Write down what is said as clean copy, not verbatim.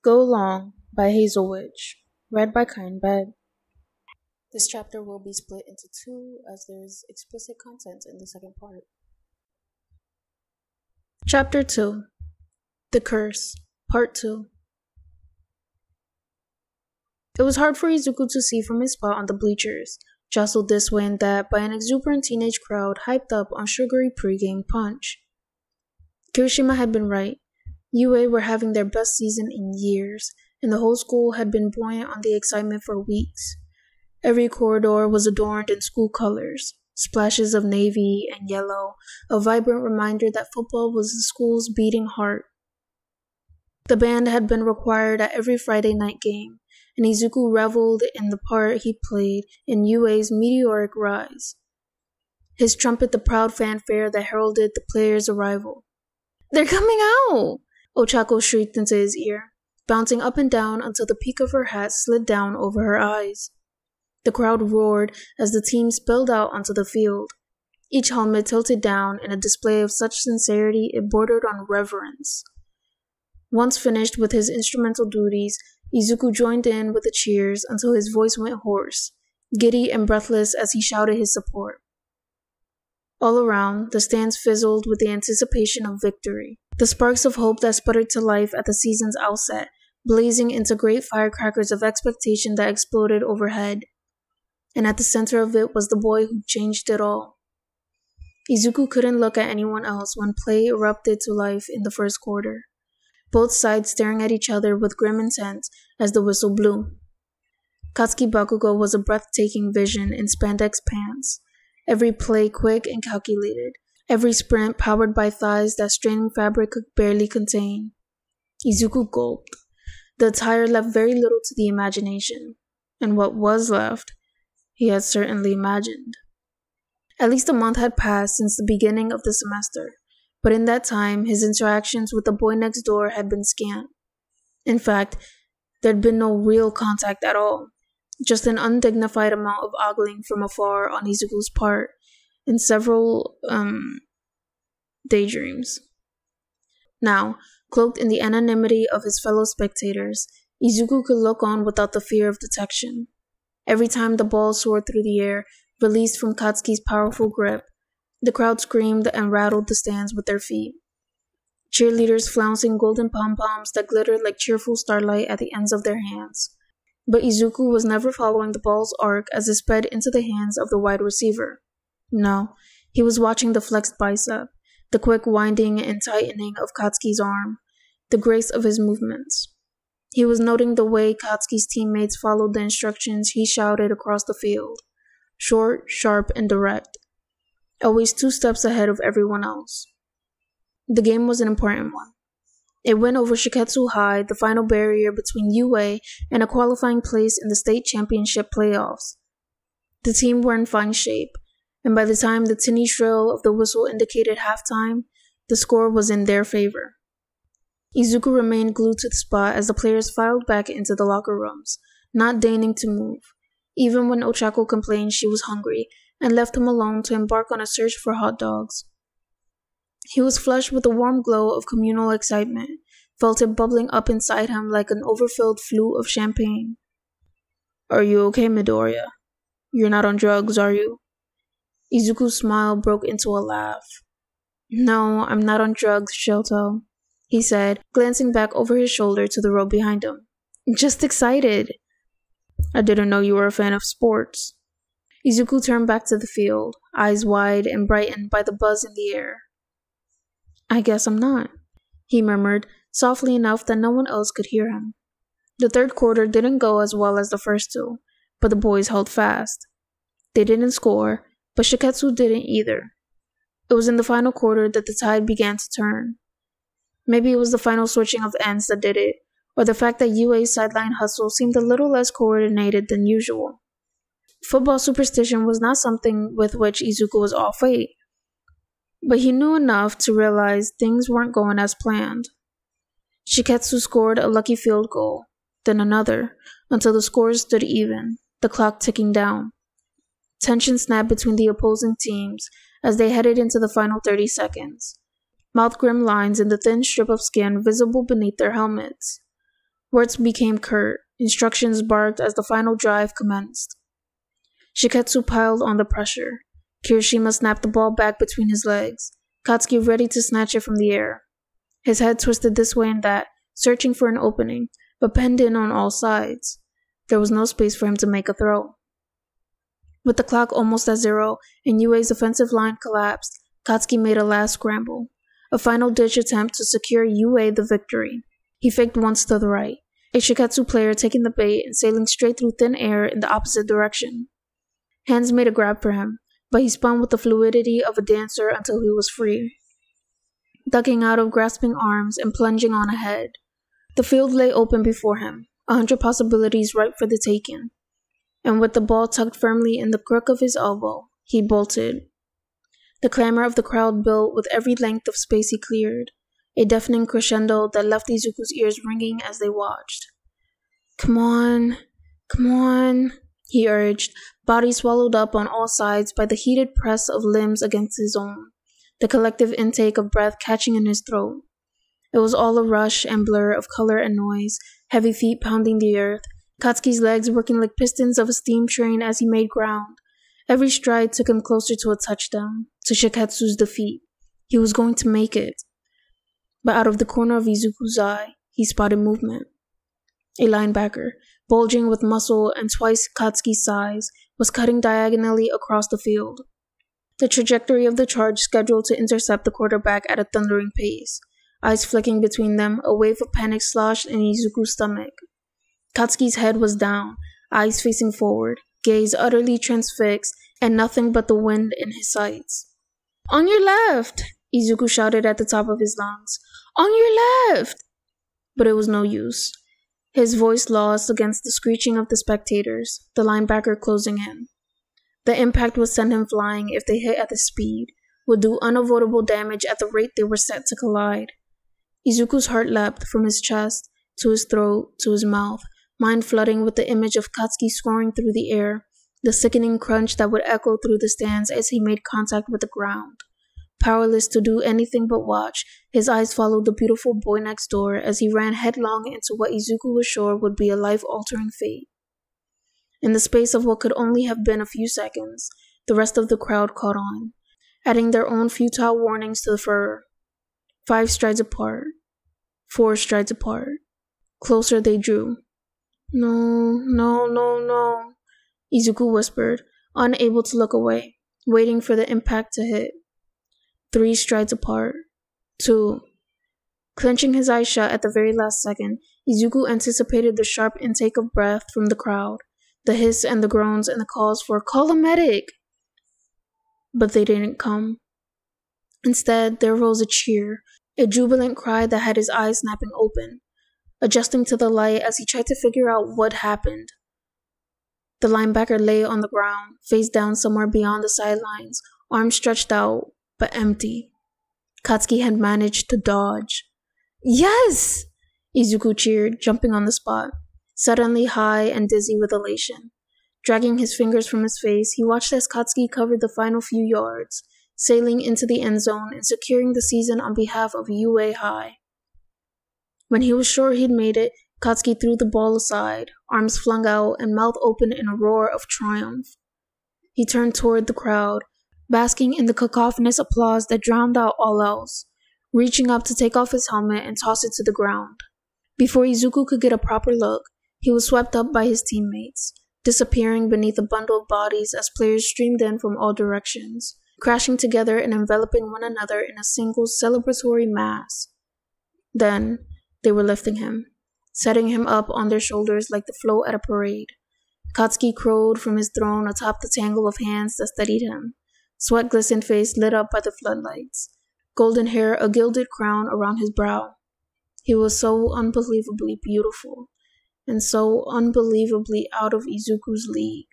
Go Long by Hazel Witch, read by Kaiinbed. This chapter will be split into two as there is explicit content in the second part. Chapter 2 The Curse, Part 2. It was hard for Izuku to see from his spot on the bleachers, jostled this way and that by an exuberant teenage crowd hyped up on sugary pregame punch. Kirishima had been right. UA were having their best season in years, and the whole school had been buoyant on the excitement for weeks. Every corridor was adorned in school colors, splashes of navy and yellow, a vibrant reminder that football was the school's beating heart. The band had been required at every Friday night game, and Izuku reveled in the part he played in UA's meteoric rise. His trumpet the proud fanfare that heralded the players' arrival. "They're coming out!" Ochako shrieked into his ear, bouncing up and down until the peak of her hat slid down over her eyes. The crowd roared as the team spilled out onto the field, each helmet tilted down in a display of such sincerity it bordered on reverence. Once finished with his instrumental duties, Izuku joined in with the cheers until his voice went hoarse, giddy and breathless as he shouted his support. All around, the stands fizzled with the anticipation of victory, the sparks of hope that sputtered to life at the season's outset, blazing into great firecrackers of expectation that exploded overhead. And at the center of it was the boy who changed it all. Izuku couldn't look at anyone else when play erupted to life in the first quarter, both sides staring at each other with grim intent as the whistle blew. Katsuki Bakugo was a breathtaking vision in spandex pants, every play quick and calculated, every sprint powered by thighs that straining fabric could barely contain. Izuku gulped. The attire left very little to the imagination, and what was left, he had certainly imagined. At least a month had passed since the beginning of the semester, but in that time his interactions with the boy next door had been scant. In fact, there'd been no real contact at all, just an undignified amount of ogling from afar on Izuku's part, and several, daydreams. Now, cloaked in the anonymity of his fellow spectators, Izuku could look on without the fear of detection. Every time the ball soared through the air, released from Katsuki's powerful grip, the crowd screamed and rattled the stands with their feet. Cheerleaders flouncing golden pom-poms that glittered like cheerful starlight at the ends of their hands. But Izuku was never following the ball's arc as it sped into the hands of the wide receiver. No, he was watching the flexed bicep, the quick winding and tightening of Katsuki's arm, the grace of his movements. He was noting the way Katsuki's teammates followed the instructions he shouted across the field. Short, sharp, and direct. Always 2 steps ahead of everyone else. The game was an important one. It went over Shiketsu High, the final barrier between UA and a qualifying place in the state championship playoffs. The team were in fine shape, and by the time the tinny shrill of the whistle indicated halftime, the score was in their favor. Izuku remained glued to the spot as the players filed back into the locker rooms, not deigning to move, even when Ochako complained she was hungry and left him alone to embark on a search for hot dogs. He was flushed with a warm glow of communal excitement, felt it bubbling up inside him like an overfilled flute of champagne. "Are you okay, Midoriya? You're not on drugs, are you?" Izuku's smile broke into a laugh. "No, I'm not on drugs, Shoto," he said, glancing back over his shoulder to the row behind him. "Just excited." "I didn't know you were a fan of sports." Izuku turned back to the field, eyes wide and brightened by the buzz in the air. "I guess I'm not," he murmured, softly enough that no one else could hear him. The third quarter didn't go as well as the first 2, but the boys held fast. They didn't score, but Shiketsu didn't either. It was in the final quarter that the tide began to turn. Maybe it was the final switching of ends that did it, or the fact that UA's sideline hustle seemed a little less coordinated than usual. Football superstition was not something with which Izuku was au fait, but he knew enough to realize things weren't going as planned. Shiketsu scored a lucky field goal, then another, until the scores stood even, the clock ticking down. Tension snapped between the opposing teams as they headed into the final 30 seconds, mouth grim lines in the thin strip of skin visible beneath their helmets. Words became curt. Instructions barked as the final drive commenced. Shiketsu piled on the pressure. Kirishima snapped the ball back between his legs, Katsuki ready to snatch it from the air. His head twisted this way and that, searching for an opening, but penned in on all sides. There was no space for him to make a throw. With the clock almost at 0 and Yue's offensive line collapsed, Katsuki made a last scramble, a final-ditch attempt to secure Yue the victory. He faked once to the right, a Shiketsu player taking the bait and sailing straight through thin air in the opposite direction. Hands made a grab for him, but he spun with the fluidity of a dancer until he was free, ducking out of grasping arms and plunging on ahead. The field lay open before him, 100 possibilities ripe for the taking, and with the ball tucked firmly in the crook of his elbow, he bolted. The clamor of the crowd built with every length of space he cleared, a deafening crescendo that left Izuku's ears ringing as they watched. Come on, he urged, body swallowed up on all sides by the heated press of limbs against his own, the collective intake of breath catching in his throat. It was all a rush and blur of color and noise, heavy feet pounding the earth, Katsuki's legs working like pistons of a steam train as he made ground. Every stride took him closer to a touchdown, to Shiketsu's defeat. He was going to make it. But out of the corner of Izuku's eye, he spotted movement. A linebacker, bulging with muscle and twice Katsuki's size, was cutting diagonally across the field. The trajectory of the charge scheduled to intercept the quarterback at a thundering pace. Eyes flicking between them, a wave of panic sloshed in Izuku's stomach. Katsuki's head was down, eyes facing forward, gaze utterly transfixed, and nothing but the wind in his sights. On your left! Izuku shouted at the top of his lungs. On your left! But it was no use. His voice lost against the screeching of the spectators, the linebacker closing in. The impact would send him flying if they hit at the speed, would do unavoidable damage at the rate they were set to collide. Izuku's heart leapt from his chest, to his throat, to his mouth, mind flooding with the image of Katsuki soaring through the air, the sickening crunch that would echo through the stands as he made contact with the ground. Powerless to do anything but watch, his eyes followed the beautiful boy next door as he ran headlong into what Izuku was sure would be a life-altering fate. In the space of what could only have been a few seconds, the rest of the crowd caught on, adding their own futile warnings to the furor. 5 strides apart. 4 strides apart. Closer they drew. No, Izuku whispered, unable to look away, waiting for the impact to hit. 3 strides apart. 2. Clenching his eyes shut at the very last second, Izuku anticipated the sharp intake of breath from the crowd, the hiss and the groans and the calls for "Call a medic!" But they didn't come. Instead, there rose a cheer, a jubilant cry that had his eyes snapping open, adjusting to the light as he tried to figure out what happened. The linebacker lay on the ground, face down somewhere beyond the sidelines, arms stretched out, but empty. Katsuki had managed to dodge. Yes! Izuku cheered, jumping on the spot, suddenly high and dizzy with elation. Dragging his fingers from his face, he watched as Katsuki covered the final few yards, sailing into the end zone and securing the season on behalf of UA High. When he was sure he'd made it, Katsuki threw the ball aside, arms flung out and mouth open in a roar of triumph. He turned toward the crowd, basking in the cacophonous applause that drowned out all else, reaching up to take off his helmet and toss it to the ground. Before Izuku could get a proper look, he was swept up by his teammates, disappearing beneath a bundle of bodies as players streamed in from all directions, crashing together and enveloping one another in a single celebratory mass. Then, they were lifting him, setting him up on their shoulders like the float at a parade. Katsuki crowed from his throne atop the tangle of hands that steadied him, sweat-glistened face lit up by the floodlights, golden hair a gilded crown around his brow. He was so unbelievably beautiful, and so unbelievably out of Izuku's league.